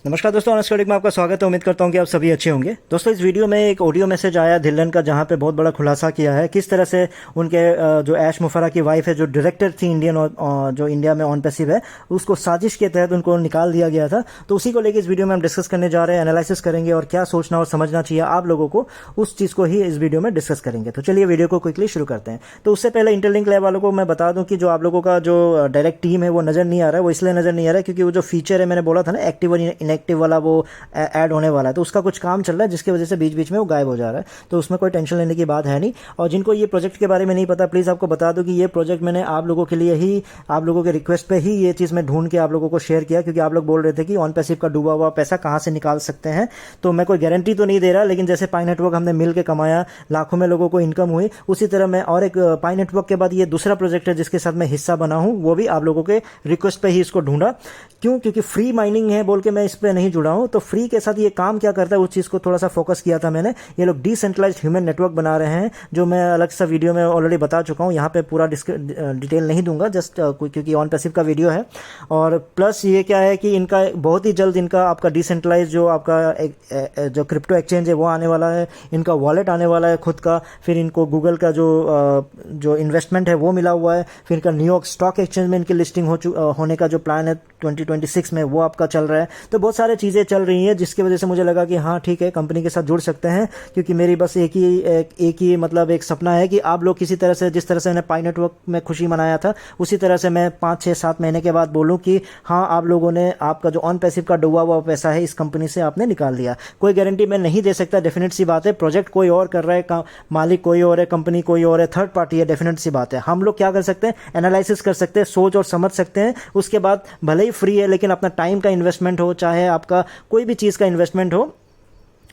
नमस्कार दोस्तों, honest critic में आपका स्वागत है। उम्मीद करता हूं कि आप सभी अच्छे होंगे। दोस्तों, इस वीडियो में एक ऑडियो मैसेज आया धिल्लन का, जहां पे बहुत बड़ा खुलासा किया है किस तरह से उनके जो ऐश मुफर्रा की वाइफ है, जो डायरेक्टर थी इंडियन जो इंडिया में ऑन पैसिव है, उसको साजिश के तहत उनको निकाल दिया गया था। तो उसी को लेकर इस वीडियो में हम डिस्कस करने जा रहे हैं, एनालिसिस करेंगे और क्या सोचना और समझना चाहिए आप लोगों को, उस चीज़ को ही इस वीडियो में डिस्कस करेंगे। तो चलिए वीडियो को क्विकली शुरू करते हैं। तो उससे पहले इंटरलिंक लैब वालों को मैं बता दूं कि जो आप लोगों का जो डायरेक्ट टीम है वो नज़र नहीं आ रहा है। वो इसलिए नज़र नहीं आ रहा है क्योंकि वो जो फीचर है, मैंने बोला था ना एक्टिव और इनएक्टिव वाला, वो ऐड होने वाला है। तो उसका कुछ काम चल रहा है जिसकी वजह से बीच बीच में वो गायब हो जा रहा है। तो उसमें कोई टेंशन लेने की बात है नहीं। और जिनको ये प्रोजेक्ट के बारे में नहीं पता, प्लीज़ आपको बता दूं कि ये प्रोजेक्ट मैंने आप लोगों के लिए ही, आप लोगों के रिक्वेस्ट पे ही ये चीज़ मैं ढूंढ के आप लोगों को शेयर किया, क्योंकि आप लोग बोल रहे थे कि ऑन पैसिव का डूबा हुआ पैसा कहाँ से निकाल सकते हैं। तो मैं कोई गारंटी तो नहीं दे रहा, लेकिन जैसे पाई नेटवर्क हमने मिल के कमाया, लाखों में लोगों को इनकम हुई, उसी तरह मैं और एक पाई नेटवर्क के बाद ये दूसरा प्रोजेक्ट है जिसके साथ मैं हिस्सा बना हूँ, वो भी आप लोगों के रिक्वेस्ट पे ही इसको ढूंढा। क्यों? क्योंकि फ्री माइनिंग है बोल के मैं इस पर नहीं जुड़ा हूँ। तो फ्री के साथ ये काम क्या करता है उस चीज़ को थोड़ा सा फोकस किया था मैंने। ये लोग डिसेंट्रलाइज्ड ह्यूमन नेटवर्क बना रहे हैं, जो मैं अलग सा वीडियो में ऑलरेडी बता चुका हूँ। यहाँ पे पूरा डिटेल नहीं दूंगा, जस्ट क्योंकि ऑन पैसिव का वीडियो है। और प्लस ये क्या है कि इनका बहुत ही जल्द इनका आपका डिसेंट्रलाइज जो आपका जो क्रिप्टो एक्सचेंज है वो आने वाला है, इनका वॉलेट आने वाला है खुद का। फिर इनको गूगल का जो इन्वेस्टमेंट है वो मिला हुआ है। फिर इनका न्यूयॉर्क स्टॉक एक्सचेंज में इनकी लिस्टिंग होने का जो प्लान है 2026 में, वो आपका चल रहा है। तो बहुत सारी चीज़ें चल रही हैं जिसकी वजह से मुझे लगा कि हाँ ठीक है, कंपनी के साथ जुड़ सकते हैं। क्योंकि मेरी बस एक ही मतलब एक सपना है कि आप लोग किसी तरह से, जिस तरह से मैंने पाई नेटवर्क में खुशी मनाया था, उसी तरह से मैं 5, 6, 7 महीने के बाद बोलूं कि हाँ, आप लोगों ने आपका जो ऑन पैसिव का डूबा हुआ पैसा है इस कंपनी से आपने निकाल लिया। कोई गारंटी मैं नहीं दे सकता, डेफिनेट सी बात है। प्रोजेक्ट कोई और कर रहा है, मालिक कोई और है, कंपनी कोई और है, थर्ड पार्टी है, डेफिनेट सी बात है। हम लोग क्या कर सकते हैं, एनालिसिस कर सकते हैं, सोच और समझ सकते हैं। उसके बाद भले ही फ्री है, लेकिन अपना टाइम का इन्वेस्टमेंट हो, चाहे आपका कोई भी चीज़ का इन्वेस्टमेंट हो,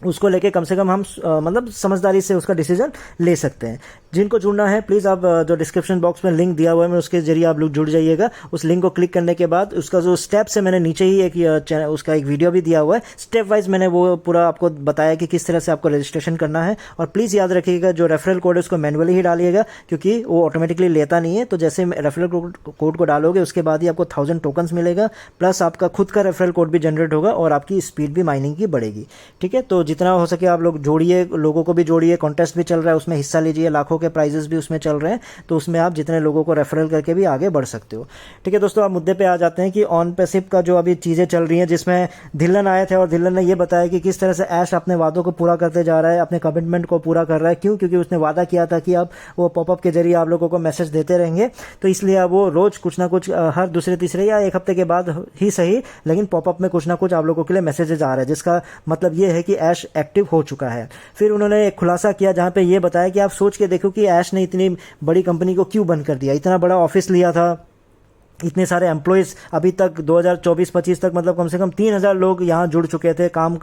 उसको लेके कम से कम हम मतलब समझदारी से उसका डिसीजन ले सकते हैं। जिनको जुड़ना है प्लीज़ आप जो डिस्क्रिप्शन बॉक्स में लिंक दिया हुआ है, मैं उसके जरिए आप लोग जुड़ जाइएगा। उस लिंक को क्लिक करने के बाद उसका जो स्टेप्स है, मैंने नीचे ही उसका एक वीडियो भी दिया हुआ है। स्टेप वाइज मैंने वो पूरा आपको बताया कि किस तरह से आपको रजिस्ट्रेशन करना है। और प्लीज़ याद रखिएगा, जो रेफरल कोड है उसको मैनुअली ही डालिएगा, क्योंकि वो ऑटोमेटिकली लेता नहीं है। तो जैसे रेफरल कोड को डालोगे उसके बाद ही आपको 1000 टोकन्स मिलेगा, प्लस आपका खुद का रेफरल कोड भी जनरेट होगा और आपकी स्पीड भी माइनिंग की बढ़ेगी। ठीक है, तो जितना हो सके आप लोग जोड़िए, लोगों को भी जोड़िए। कॉन्टेस्ट भी चल रहा है, उसमें हिस्सा लीजिए। लाखों के प्राइजेस भी उसमें चल रहे हैं, तो उसमें आप जितने लोगों को रेफरल करके भी आगे बढ़ सकते हो। ठीक है दोस्तों, आप मुद्दे पे आ जाते हैं कि ऑन पैसिव का जो अभी चीज़ें चल रही हैं, जिसमें धिल्लन आए थे और धिल्लन ने ये बताया कि किस तरह से ऐश अपने वादों को पूरा करते जा रहा है, अपने कमिटमेंट को पूरा कर रहा है। क्यों? क्योंकि उसने वादा किया था कि अब वो पॉपअप के जरिए आप लोगों को मैसेज देते रहेंगे। तो इसलिए अब वो रोज कुछ ना कुछ, हर दूसरे तीसरे या एक हफ्ते के बाद ही सही, लेकिन पॉपअप में कुछ ना कुछ आप लोगों के लिए मैसेजेस आ रहे हैं, जिसका मतलब ये है कि ऐश एक्टिव हो चुका है। फिर उन्होंने एक खुलासा किया जहां पे ये बताया कि आप सोच के देखो कि ऐश ने इतनी बड़ी कंपनी को क्यों बंद कर दिया, इतना बड़ा ऑफिस लिया था, इतने सारे एम्प्लॉयज़ अभी तक 2024-25 तक, मतलब कम से कम 3000 लोग यहाँ जुड़ चुके थे, काम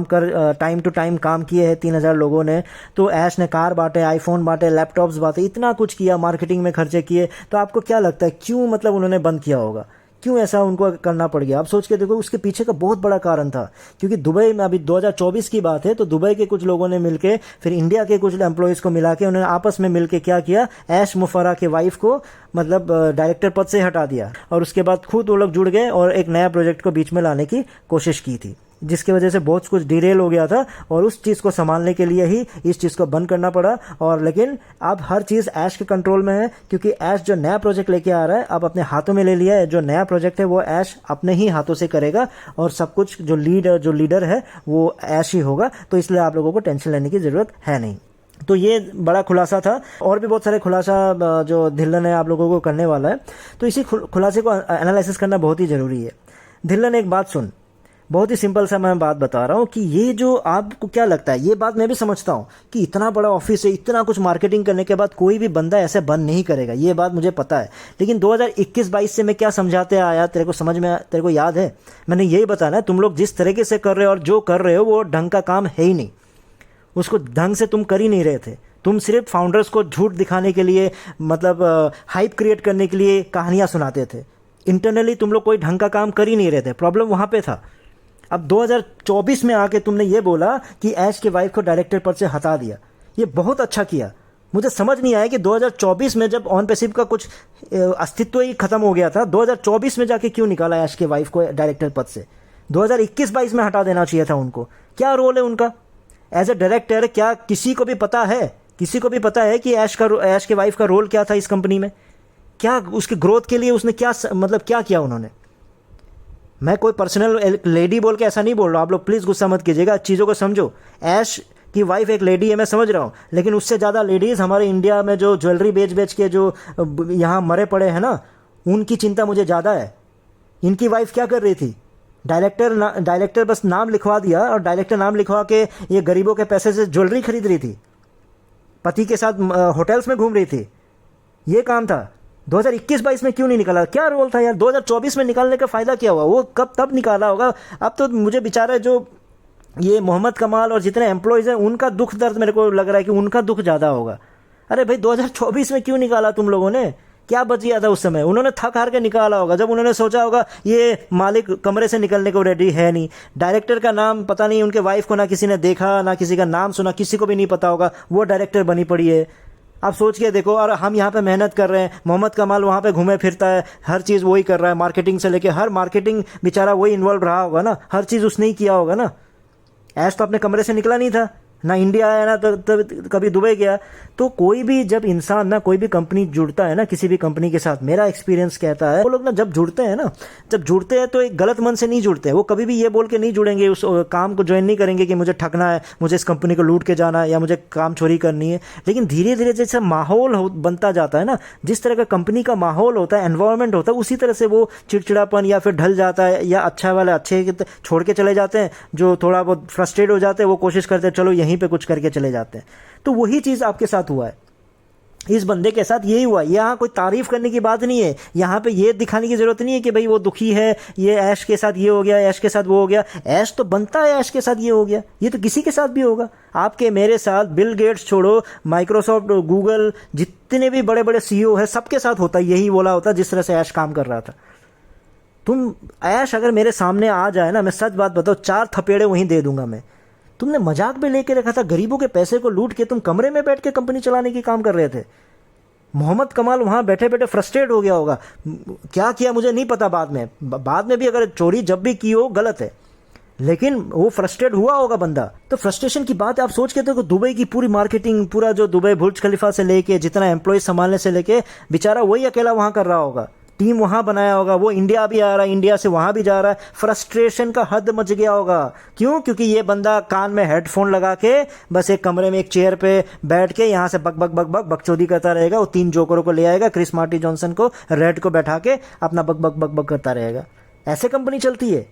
कर टाइम टू टाइम काम किए हैं 3000 लोगों ने। तो ऐश ने कार बांटे, आईफोन बांटे, लैपटॉप्स बांटे, इतना कुछ किया, मार्केटिंग में खर्चे किए। तो आपको क्या लगता है क्यों मतलब उन्होंने बंद किया होगा, क्यों ऐसा उनको करना पड़ गया? आप सोच के देखो, उसके पीछे का बहुत बड़ा कारण था। क्योंकि दुबई में, अभी 2024 की बात है, तो दुबई के कुछ लोगों ने मिलके, फिर इंडिया के कुछ एम्प्लॉयज़ को मिला के, उन्होंने आपस में मिलके क्या किया, ऐश मुफर्रा के वाइफ को मतलब डायरेक्टर पद से हटा दिया। और उसके बाद खुद वो लोग जुड़ गए और एक नया प्रोजेक्ट को बीच में लाने की कोशिश की थी, जिसकी वजह से बहुत कुछ डिरेल हो गया था। और उस चीज़ को संभालने के लिए ही इस चीज़ को बंद करना पड़ा। और लेकिन अब हर चीज़ ऐश के कंट्रोल में है, क्योंकि ऐश जो नया प्रोजेक्ट लेके आ रहा है अब अपने हाथों में ले लिया है। जो नया प्रोजेक्ट है वो ऐश अपने ही हाथों से करेगा, और सब कुछ जो लीडर है वो ऐश ही होगा। तो इसलिए आप लोगों को टेंशन लेने की ज़रूरत है नहीं। तो ये बड़ा खुलासा था, और भी बहुत सारे खुलासा जो धिल्लन है आप लोगों को करने वाला है। तो इसी खुलासे को एनालिसिस करना बहुत ही ज़रूरी है। धिल्लन, एक बात सुन, बहुत ही सिंपल सा मैं बात बता रहा हूँ कि ये जो आपको क्या लगता है, ये बात मैं भी समझता हूँ कि इतना बड़ा ऑफिस है, इतना कुछ मार्केटिंग करने के बाद कोई भी बंदा ऐसे बंद नहीं करेगा, ये बात मुझे पता है। लेकिन 2021-22 से मैं क्या समझाते आया, तेरे को समझ में, तेरे को याद है, मैंने यही बताया, तुम लोग जिस तरीके से कर रहे हो और जो कर रहे हो वो ढंग का काम है ही नहीं, उसको ढंग से तुम कर ही नहीं रहे थे। तुम सिर्फ फाउंडर्स को झूठ दिखाने के लिए, मतलब हाइप क्रिएट करने के लिए कहानियाँ सुनाते थे। इंटरनली तुम लोग कोई ढंग का काम कर ही नहीं रहे थे, प्रॉब्लम वहाँ पे था। अब 2024 में आके तुमने ये बोला कि ऐश के वाइफ को डायरेक्टर पद से हटा दिया, ये बहुत अच्छा किया। मुझे समझ नहीं आया कि 2024 में जब ऑन पैसिव का कुछ अस्तित्व ही खत्म हो गया था, 2024 में जाके क्यों निकाला ऐश के वाइफ को डायरेक्टर पद से। 2021-22 में हटा देना चाहिए था उनको। क्या रोल है उनका एज ए डायरेक्टर? क्या किसी को भी पता है, किसी को भी पता है कि ऐश के वाइफ का रोल क्या था इस कंपनी में? क्या उसकी ग्रोथ के लिए उसने क्या मतलब क्या किया उन्होंने? मैं कोई पर्सनल लेडी बोल के ऐसा नहीं बोल रहा, आप लोग प्लीज़ गुस्सा मत कीजिएगा, चीज़ों को समझो। ऐश की वाइफ एक लेडी है, मैं समझ रहा हूँ, लेकिन उससे ज़्यादा लेडीज़ हमारे इंडिया में जो ज्वेलरी बेच बेच के जो यहाँ मरे पड़े हैं ना, उनकी चिंता मुझे ज़्यादा है। इनकी वाइफ क्या कर रही थी? डायरेक्टर बस नाम लिखवा दिया, और डायरेक्टर नाम लिखवा के ये गरीबों के पैसे से ज्वेलरी खरीद रही थी, पति के साथ होटल्स में घूम रही थी, ये काम था। 2021-22 में क्यों नहीं निकाला? क्या रोल था यार? 2024 में निकालने का फ़ायदा क्या हुआ? वो कब तब निकाला होगा। अब तो मुझे बेचारा जो ये मोहम्मद कमाल और जितने एम्प्लॉयज़ हैं उनका दुख दर्द मेरे को लग रहा है कि उनका दुख ज़्यादा होगा। अरे भाई 2024 में क्यों निकाला तुम लोगों ने? क्या बच गया था उस समय? उन्होंने थक हार के निकाला होगा, जब उन्होंने सोचा होगा ये मालिक कमरे से निकलने को रेडी है नहीं। डायरेक्टर का नाम पता नहीं, उनके वाइफ को ना किसी ने देखा, ना किसी का नाम सुना, किसी को भी नहीं पता होगा, वो डायरेक्टर बनी पड़ी है। आप सोच के देखो, और हम यहाँ पे मेहनत कर रहे हैं, मोहम्मद कमाल वहाँ पे घूमे फिरता है, हर चीज़ वही कर रहा है, मार्केटिंग से लेके हर मार्केटिंग बेचारा वही इन्वॉल्व रहा होगा ना, हर चीज़ उसने ही किया होगा ना। ऐश तो अपने कमरे से निकला नहीं था, ना इंडिया आया ना तो कभी दुबई गया। तो कोई भी जब इंसान ना कोई भी कंपनी जुड़ता है ना, किसी भी कंपनी के साथ, मेरा एक्सपीरियंस कहता है वो लोग ना जब जुड़ते हैं ना, जब जुड़ते हैं तो एक गलत मन से नहीं जुड़ते हैं। वो कभी भी ये बोल के नहीं जुड़ेंगे, उस काम को ज्वाइन नहीं करेंगे कि मुझे ठगना है, मुझे इस कंपनी को लूट के जाना है, या मुझे काम चोरी करनी है। लेकिन धीरे धीरे जैसे माहौल बनता जाता है ना, जिस तरह का कंपनी का माहौल होता है, एनवायरनमेंट होता है, उसी तरह से वो चिड़चिड़ापन या फिर ढल जाता है, या अच्छा वाले अच्छे छोड़ के चले जाते हैं, जो थोड़ा बहुत फ्रस्ट्रेट हो जाते हैं वो कोशिश करते हैं चलो यहीं पे कुछ करके चले जाते हैं। तो वही चीज़ आपके साथ हुआ है, इस बंदे के साथ यही हुआ। यहाँ कोई तारीफ करने की बात नहीं है, यहाँ पे ये दिखाने की जरूरत नहीं है कि भाई वो दुखी है, ये ऐश के साथ ये हो गया, ऐश के साथ वो हो गया। ऐश तो बनता है ऐश के साथ ये हो गया, ये तो किसी के साथ भी होगा, आपके मेरे साथ, बिल गेट्स छोड़ो, माइक्रोसॉफ्ट, गूगल, जितने भी बड़े बड़े सीईओ है सबके साथ होता है, यही बोला होता जिस तरह से ऐश काम कर रहा था। तुम ऐश अगर मेरे सामने आ जाए ना, मैं सच बात बताओ, 4 थपेड़े वहीं दे दूंगा मैं। तुमने मजाक में लेके रखा था, गरीबों के पैसे को लूट के तुम कमरे में बैठ के कंपनी चलाने की काम कर रहे थे। मोहम्मद कमाल वहां बैठे बैठे फ्रस्ट्रेट हो गया होगा, क्या किया मुझे नहीं पता। बाद में भी अगर चोरी जब भी की हो गलत है, लेकिन वो फ्रस्ट्रेट हुआ होगा बंदा। तो फ्रस्ट्रेशन की बात है, आप सोच के देखो, दुबई की पूरी मार्केटिंग, पूरा जो दुबई बुर्ज खलीफा से लेके जितना एम्प्लॉयज संभालने से लेके, बेचारा वही अकेला वहां कर रहा होगा, टीम वहां बनाया होगा, वो इंडिया भी आ रहा है, इंडिया से वहां भी जा रहा है। फ्रस्ट्रेशन का हद मच गया होगा। क्यों? क्योंकि ये बंदा कान में हेडफोन लगा के बस एक कमरे में एक चेयर पे बैठ के यहाँ से बक बक बक बक बकचोदी करता रहेगा। वो 3 जोकरों को ले आएगा, क्रिस मार्टी जॉनसन को, रेड को बैठा के अपना बक बक बक बक करता रहेगा। ऐसे कंपनी चलती है।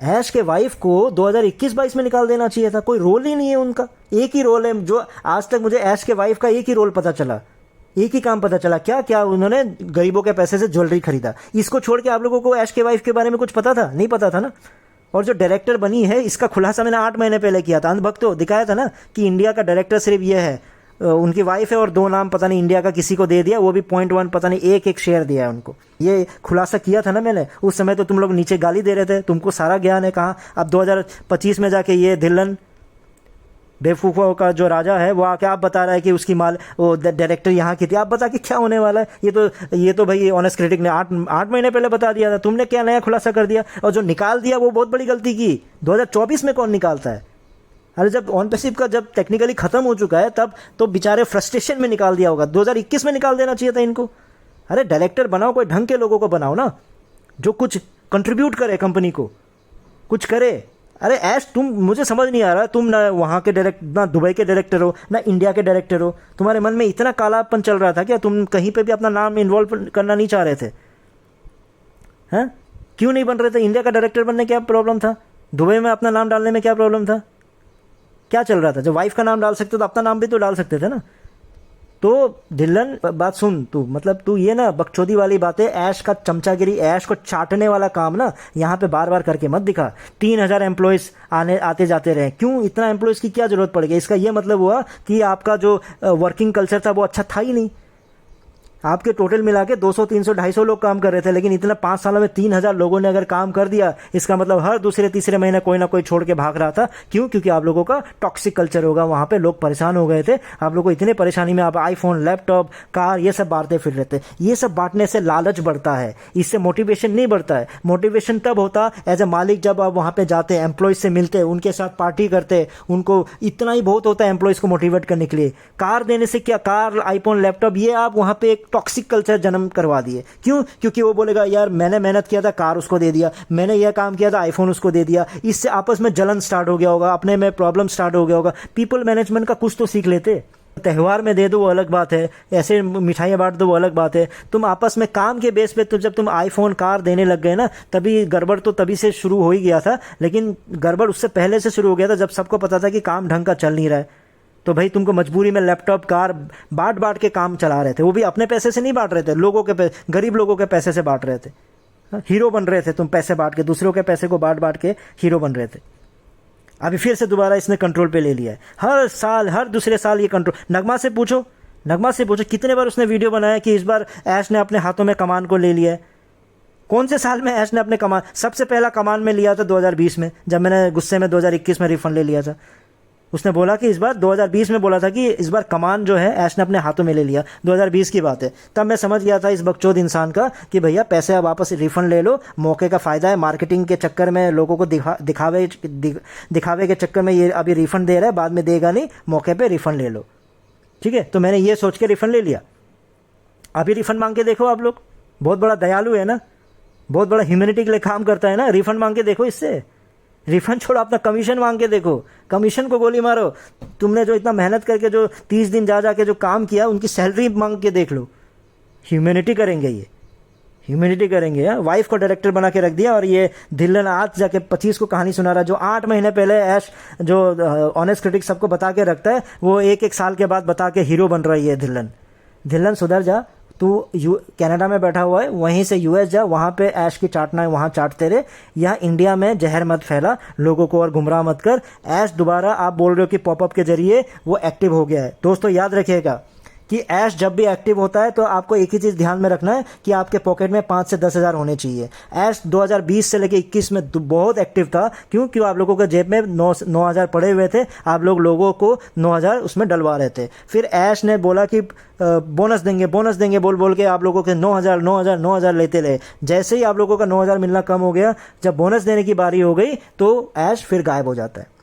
ऐश के वाइफ को 2021-22 में निकाल देना चाहिए था, कोई रोल ही नहीं है उनका। एक ही रोल है, जो आज तक मुझे ऐश के वाइफ का एक ही रोल पता चला, एक ही काम पता चला। क्या क्या? उन्होंने गरीबों के पैसे से ज्वेलरी खरीदा। इसको छोड़ के आप लोगों को ऐश के वाइफ के बारे में कुछ पता था? नहीं पता था ना। और जो डायरेक्टर बनी है, इसका खुलासा मैंने 8 महीने पहले किया था। अंधभक्त तो दिखाया था ना कि इंडिया का डायरेक्टर सिर्फ ये है, उनकी वाइफ है और 2 नाम पता नहीं इंडिया का किसी को दे दिया, वो भी 0.1 पता नहीं एक शेयर दिया है उनको। ये खुलासा किया था ना मैंने। उस समय तो तुम लोग नीचे गाली दे रहे थे, तुमको सारा ज्ञान है। कहाँ? अब 2025 में जाके ये धिल्लन बेवकूफ़ों का जो राजा है वो आके आप बता रहा है कि उसकी वो डायरेक्टर यहाँ की थी। आप बता के क्या होने वाला है? ये तो भाई ऑनेस्ट क्रिटिक ने 8 महीने पहले बता दिया था। तुमने क्या नया खुलासा कर दिया? और जो निकाल दिया वो बहुत बड़ी गलती की। 2024 में कौन निकालता है? अरे जब ऑन पैसिव का जब टेक्निकली खत्म हो चुका है, तब तो बेचारे फ्रस्ट्रेशन में निकाल दिया होगा। 2021 में निकाल देना चाहिए था इनको। अरे डायरेक्टर बनाओ, कोई ढंग के लोगों को बनाओ ना, जो कुछ कंट्रीब्यूट करे, कंपनी को कुछ करे। अरे ऐश, तुम, मुझे समझ नहीं आ रहा, तुम ना वहाँ के ना दुबई के डायरेक्टर हो, ना इंडिया के डायरेक्टर हो। तुम्हारे मन में इतना कालापन चल रहा था क्या? तुम कहीं पे भी अपना नाम इन्वॉल्व करना नहीं चाह रहे थे? हैं? क्यों नहीं बन रहे थे? इंडिया का डायरेक्टर बनने क्या प्रॉब्लम था? दुबई में अपना नाम डालने में क्या प्रॉब्लम था? क्या चल रहा था? जब वाइफ का नाम डाल सकते तो अपना नाम भी तो डाल सकते थे ना। तो धिल्लन, बात सुन तू, मतलब तू ये ना बकचोदी वाली बातें, ऐश का चमचागिरी, ऐश को चाटने वाला काम ना यहाँ पे बार बार करके मत दिखा। 3000 एम्प्लॉयज़ आते जाते रहे, क्यों? इतना एम्प्लॉयज़ की क्या जरूरत पड़ गई? इसका ये मतलब हुआ कि आपका जो वर्किंग कल्चर था वो अच्छा था ही नहीं। आपके टोटल मिला के 200 300 250 लोग काम कर रहे थे, लेकिन इतना 5 सालों में 3000 लोगों ने अगर काम कर दिया, इसका मतलब हर दूसरे तीसरे महीने कोई ना कोई छोड़ के भाग रहा था। क्यों? क्योंकि आप लोगों का टॉक्सिक कल्चर होगा, वहां पे लोग परेशान हो गए थे। आप लोगों को इतने परेशानी में आप आईफोन, लैपटॉप, कार ये सब बांटते फिर रहे थे। ये सब बांटने से लालच बढ़ता है, इससे मोटिवेशन नहीं बढ़ता है। मोटिवेशन तब होता एज ए मालिक जब आप वहां पे जाते, एम्प्लॉयज से मिलते, उनके साथ पार्टी करते, उनको इतना ही बहुत होता है एम्प्लॉयज को मोटिवेट करने के लिए। कार देने से क्या, कार, आईफोन, लैपटॉप, ये आप वहां पे एक टॉक्सिक कल्चर जन्म करवा दिए। क्यों? क्योंकि वो बोलेगा यार मैंने मेहनत किया था, कार उसको दे दिया, मैंने यह काम किया था, आईफोन उसको दे दिया। इससे आपस में जलन स्टार्ट हो गया होगा, अपने में प्रॉब्लम स्टार्ट हो गया होगा। पीपल मैनेजमेंट का कुछ तो सीख लेते। त्यौहार में दे दो वो अलग बात है, ऐसे मिठाइयाँ बांट दो वो अलग बात है। तुम आपस में काम के बेस पे तो जब तुम आईफोन, कार देने लग गए ना, तभी गड़बड़ तो तभी से शुरू हो ही गया था। लेकिन गड़बड़ उससे पहले से शुरू हो गया था, जब सबको पता था कि काम ढंग का चल नहीं रहा है। तो भाई तुमको मजबूरी में लैपटॉप, कार बांट बांट के काम चला रहे थे। वो भी अपने पैसे से नहीं बांट रहे थे, लोगों के गरीब लोगों के पैसे से बांट रहे थे। हीरो बन रहे थे तुम, पैसे बांट के, दूसरों के पैसे को बांट बांट के हीरो बन रहे थे। अभी फिर से दोबारा इसने कंट्रोल पे ले लिया है। हर साल, हर दूसरे साल ये कंट्रोल। नगमा से पूछो, नगमा से पूछो कितने बार उसने वीडियो बनाया कि इस बार ऐश ने अपने हाथों में कमान को ले लिया है। कौन से साल में ऐश ने अपने कमान, सबसे पहला कमान में लिया था 2020 में, जब मैंने गुस्से में 2021 में रिफंड ले लिया था। उसने बोला कि इस बार 2020 में बोला था कि इस बार कमान जो है ऐश ने अपने हाथों में ले लिया। 2020 की बात है। तब मैं समझ गया था इस बकचोद इंसान का कि भैया पैसे अब वापस रिफंड ले लो, मौके का फ़ायदा है। मार्केटिंग के चक्कर में लोगों को दिखावे के चक्कर में ये अभी रिफंड दे रहा है, बाद में देगा नहीं, मौके पर रिफंड ले लो। ठीक है, तो मैंने ये सोच के रिफंड ले लिया। अभी रिफंड मांग के देखो आप लोग, बहुत बड़ा दयालु है ना, बहुत बड़ा ह्यूमैनिटी के लिए काम करता है ना। रिफंड मांग के देखो इससे, रिफंड छोड़ो, अपना कमीशन मांग के देखो, कमीशन को गोली मारो। तुमने जो इतना मेहनत करके जो 30 दिन जा के जो काम किया, उनकी सैलरी मांग के देख लो। ह्यूमैनिटी करेंगे ये, ह्यूमैनिटी करेंगे। यार वाइफ को डायरेक्टर बना के रख दिया, और ये धिल्लन आज जाके 25 को कहानी सुना रहा। जो 8 महीने पहले ऐश, जो ऑनेस्ट क्रिटिक सबको बता के रखता है, वो एक साल के बाद बता के हीरो बन रहा है। ये धिल्लन, धिल्लन सुधर जा। तू कनाडा में बैठा हुआ है, वहीं से यूएस जा, वहाँ पे ऐश की चाटना है, वहाँ चाटते रहे। यहाँ इंडिया में जहर मत फैला, लोगों को और गुमराह मत कर। ऐश दोबारा आप बोल रहे हो कि पॉपअप के जरिए वो एक्टिव हो गया है। दोस्तों याद रखिएगा कि ऐश जब भी एक्टिव होता है तो आपको एक ही चीज़ ध्यान में रखना है कि आपके पॉकेट में 5 से 10 हज़ार होने चाहिए। ऐश 2020 से लेकर 21 में बहुत एक्टिव था। क्यों आप लोगों के जेब में 9 हज़ार पड़े हुए थे, आप लोगों को 9 हज़ार उसमें डलवा रहे थे। फिर ऐश ने बोला कि बोनस देंगे बोल बोल के आप लोगों के 9 हज़ार लेते रहे। जैसे ही आप लोगों का 9 हज़ार मिलना कम हो गया, जब बोनस देने की बारी हो गई, तो ऐश फिर गायब हो जाता है।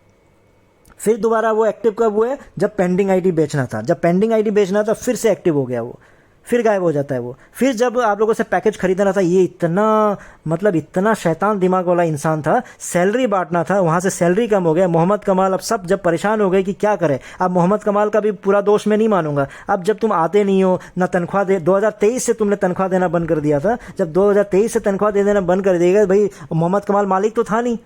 फिर दोबारा वो एक्टिव कब हुए? जब पेंडिंग आईडी बेचना था। जब पेंडिंग आईडी बेचना था फिर से एक्टिव हो गया वो, फिर गायब हो जाता है वो। फिर जब आप लोगों से पैकेज खरीदना था, ये इतना शैतान दिमाग वाला इंसान था। सैलरी बांटना था, वहाँ से सैलरी कम हो गया। मोहम्मद कमाल, अब सब जब परेशान हो गए कि क्या करें। अब मोहम्मद कमाल का भी पूरा दोष मैं नहीं मानूंगा। अब जब तुम आते नहीं हो ना, तनख्वाह दे, 2023 से तुमने तनख्वाह देना बंद कर दिया था। जब 2023 से तनख्वाह दे देना बंद कर दिएगा, भाई मोहम्मद कमाल मालिक तो था नहीं।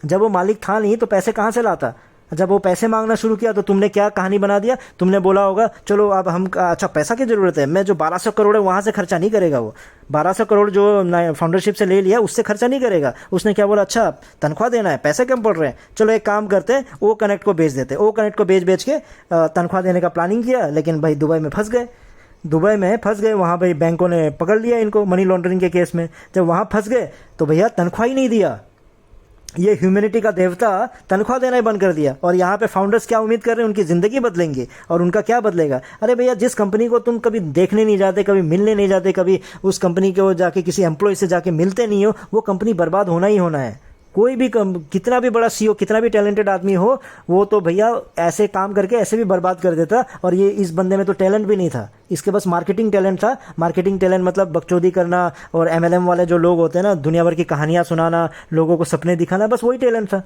जब वो मालिक था नहीं तो पैसे कहाँ से लाता? जब वो पैसे मांगना शुरू किया तो तुमने क्या कहानी बना दिया? तुमने बोला होगा चलो अब हम, अच्छा पैसा की ज़रूरत है, मैं जो 1200 करोड़ है वहाँ से खर्चा नहीं करेगा। वो 1200 करोड़ जो फाउंडरशिप से ले लिया उससे खर्चा नहीं करेगा। उसने क्या बोला, अच्छा तनख्वाह देना है, पैसे कम पड़ रहे हैं, चलो एक काम करते हैं, ओ कनेक्ट को बेच देते। ओ कनेक्ट को बेच के तनख्वाह देने का प्लानिंग किया। लेकिन भाई दुबई में फंस गए। वहाँ भाई बैंकों ने पकड़ लिया इनको मनी लॉन्ड्रिंग के केस में। जब वहाँ फंस गए तो भैया तनख्वाह ही नहीं दिया। ये ह्यूमैनिटी का देवता तनख्वाह देना ही बंद कर दिया। और यहाँ पे फाउंडर्स क्या उम्मीद कर रहे हैं? उनकी ज़िंदगी बदलेंगे। और उनका क्या बदलेगा? अरे भैया, जिस कंपनी को तुम कभी देखने नहीं जाते, कभी मिलने नहीं जाते, कभी उस कंपनी को जाके किसी एम्प्लॉय से जाके मिलते नहीं हो, वो कंपनी बर्बाद होना ही होना है। कोई भी कितना भी बड़ा सीईओ, कितना भी टैलेंटेड आदमी हो, वो तो भैया ऐसे काम करके ऐसे भी बर्बाद कर देता। और ये इस बंदे में तो टैलेंट भी नहीं था, इसके बस मार्केटिंग टैलेंट था। मार्केटिंग टैलेंट मतलब बकचोदी करना, और एमएलएम वाले जो लोग होते हैं ना, दुनिया भर की कहानियां सुनाना, लोगों को सपने दिखाना, बस वही टैलेंट था।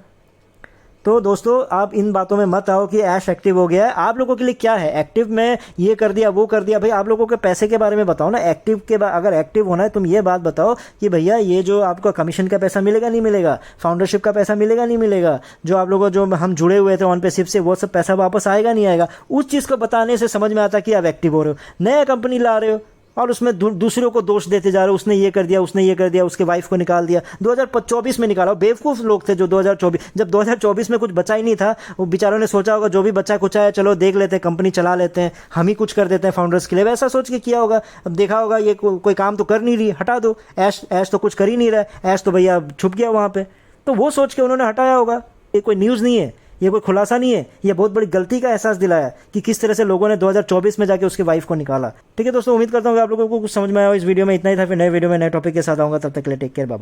तो दोस्तों आप इन बातों में मत आओ कि ऐश एक्टिव हो गया है। आप लोगों के लिए क्या है एक्टिव में, ये कर दिया वो कर दिया। भाई आप लोगों के पैसे के बारे में बताओ ना। एक्टिव के अगर एक्टिव होना है तुम ये बात बताओ कि भैया ये जो आपका कमीशन का पैसा मिलेगा नहीं मिलेगा, फाउंडरशिप का पैसा मिलेगा नहीं मिलेगा, जो आप लोगों जो हम जुड़े हुए थे ऑन पे सिप से, वो सब पैसा वापस आएगा नहीं आएगा। उस चीज़ को बताने से समझ में आता कि आप एक्टिव हो रहे हो। नया कंपनी ला रहे हो, और उसमें दूसरों को दोष देते जा रहे, उसने ये कर दिया, उसने ये कर दिया, उसके वाइफ को निकाल दिया। 2024 में निकाला। बेवकूफ लोग थे जो 2024, जब 2024 में कुछ बचा ही नहीं था, वो बेचारों ने सोचा होगा जो भी बचा कुछ है चलो देख लेते हैं, कंपनी चला लेते हैं, हम ही कुछ कर देते हैं फाउंडर्स के लिए, वैसा सोच के किया होगा। अब देखा होगा ये कोई काम तो कर नहीं रही, हटा दो। ऐश तो कुछ कर ही नहीं रहा है, ऐश तो भैया छुप गया वहाँ पे, तो वो सोच के उन्होंने हटाया होगा। ये कोई न्यूज़ नहीं है, ये कोई खुलासा नहीं है, ये बहुत बड़ी गलती का एहसास दिलाया कि किस तरह से लोगों ने 2024 में जाके उसकी वाइफ को निकाला। ठीक है दोस्तों, उम्मीद करता हूँ कि आप लोगों को कुछ समझ में आया हो। इस वीडियो में इतना ही था, फिर नए वीडियो में नए टॉपिक के साथ आऊँगा, तब तक के लिए टेक केयर, बाय बाय।